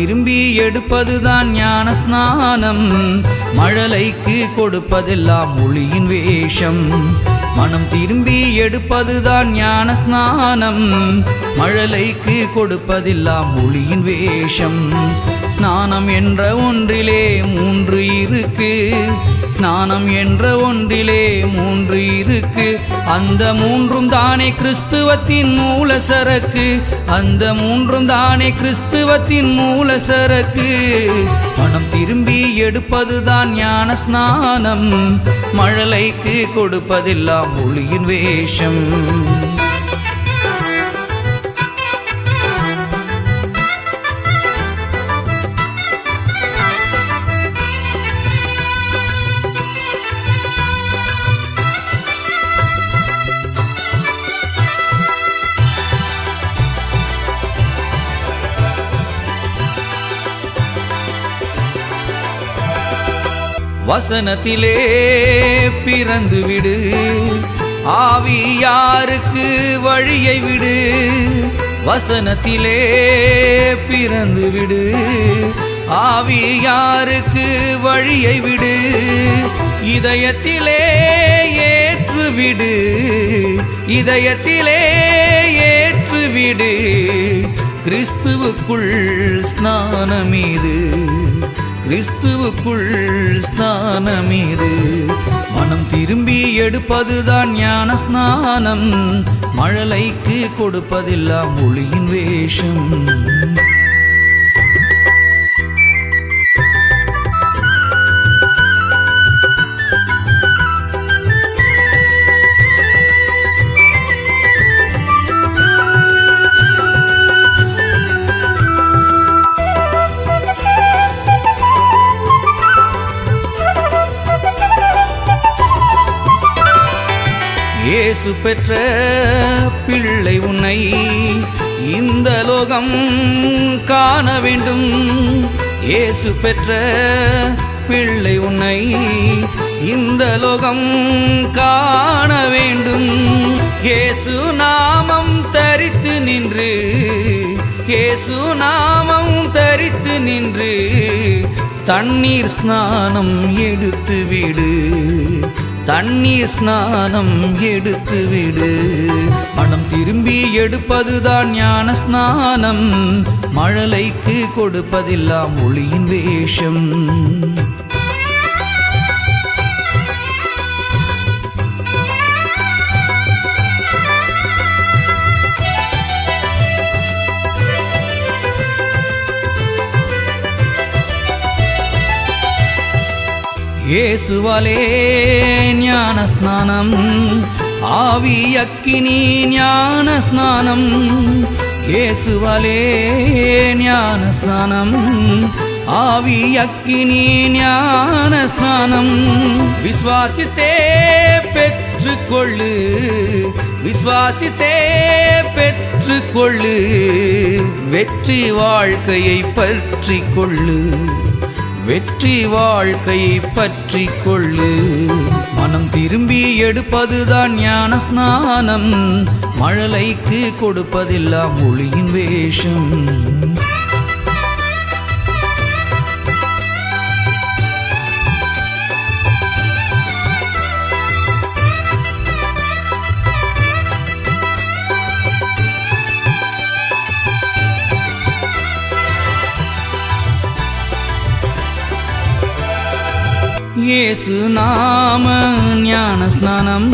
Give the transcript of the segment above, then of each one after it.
திரும்பி எடுப்பதுதான் ஞான ஸ்நானம். மழலைக்கு கொடுப்பதெல்லாம் ஒளியின் வேஷம். மனம் திரும்பி எடுப்பதுதான் ஞான ஸ்நானம். மழலைக்கு கொடுப்பதெல்லாம் ஒளியின் வேஷம். ஸ்நானம் என்ற ஒன்றிலே 3 இருக்கு. ஸ்நானம் என்ற ஒன்றிலே 3 இருக்கு. அந்த 3ம் தானே கிறிஸ்துவத்தின் மூல சரக்கு. அந்த 3ம் தானே கிறிஸ்துவத்தின் மூல சரக்கு. மனம் திரும்பி எடுப்பதுதான் ஞான ஸ்நானம். மழலைக்கு கொடுப்பதெல்லாம் ஒளியின் வேஷம். வசனத்திலே பிறந்து விடு, ஆவியாருக்கு வழியை விடு. வசனத்திலே பிறந்து விடு, ஆவியாருக்கு வழியை விடு. இதயத்திலே ஏற்றுவிடு, இதயத்திலே ஏற்றுவிடு. கிறிஸ்துவுக்குள் ஸ்நானமீது, கிறிஸ்துவுக்குள் ஸ்நானமீது. மனம் திரும்பி எடுப்பதுதான் ஞான ஸ்நானம். மழலைக்கு கொடுப்பதெல்லாம் ஒளியின் வேஷம். இயேசு பெற்ற பிள்ளை உன்னை இந்த லோகம் காண வேண்டும். இயேசு பெற்ற பிள்ளை உன்னை இந்த லோகம் காண வேண்டும். இயேசு நாமம் தரித்து நின்று, இயேசு நாமம் தரித்து நின்று தண்ணீர் ஸ்நானம் எடுத்து விடு, தண்ணீர் ஸ்நானம் எடுத்து விடு. மனம் திரும்பி எடுப்பதுதான் ஞான ஸ்நானம். மழலைக்கு கொடுப்பதெல்லாம் ஒளியின் வேஷம். இயேசுவாலே ஞான ஸ்நானம், ஆவி அக்கினி ஞான ஸ்நானம். இயேசுவாலே ஞான ஸ்நானம், ஆவி அக்கினி ஞான ஸ்நானம். விசுவாசித்தே பெற்றுக்கொள்ளு, விசுவாசித்தே பெற்றுக்கொள்ளு. வெற்றி வாழ்க்கையை பற்றி கொள்ளு, வெற்றி வாழ்க்கையை பற்றி கொள்ளு. மனம் திரும்பி எடுப்பதுதான் ஞான ஸ்நானம். மழலைக்கு கொடுப்பதெல்லாம் ஒளியின் வேஷம். இயேசு நாம ஞான ஸ்நானம்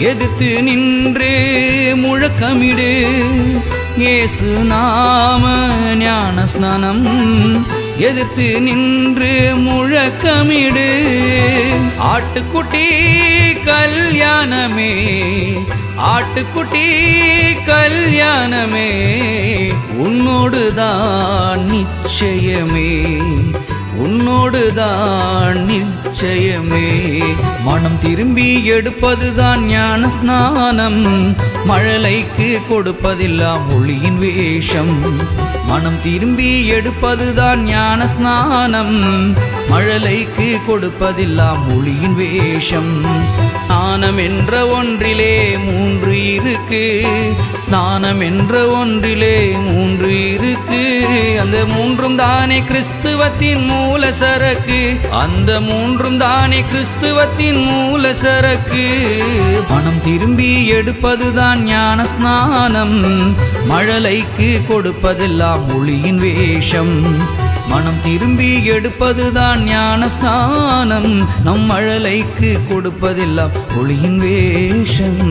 எதிர்த்து நின்று முழக்கமிடு. இயேசு நாம ஞான ஸ்நானம் எதிர்த்து நின்று முழக்கமிடு. ஆட்டுக்குட்டி கல்யாணமே, ஆட்டுக்குட்டி கல்யாணமே, உன்னோடுதான் நிச்சயமே, உன்னோடுதான் நிச்சயமே. மனம் திரும்பி எடுப்பதுதான் ஞான ஸ்நானம், மழலைக்கு கொடுப்பதெல்லாம் ஒளியின் வேஷம். மனம் திரும்பி எடுப்பதுதான் ஞான ஸ்நானம், மழலைக்கு கொடுப்பதெல்லாம் ஒளியின் வேஷம். ஸ்நானம் என்ற ஒன்றிலே 3 இருக்கு, ஸ்நானம் என்ற ஒன்றிலே 3 இருக்கு. அந்த 3ம் தானே கிறிஸ்துவத்தின் மூல சரக்கு, அந்த 3ம் தானே கிறிஸ்துவத்தின் மூல சரக்கு. மனம் திரும்பி எடுப்பதுதான் ஞான ஸ்நானம், மழலைக்கு கொடுப்பதெல்லாம் ஒளியின் வேஷம். மனம் திரும்பி எடுப்பதுதான் ஞான ஸ்நானம், நம் மழலைக்கு கொடுப்பதெல்லாம் ஒளியின் வேஷம்.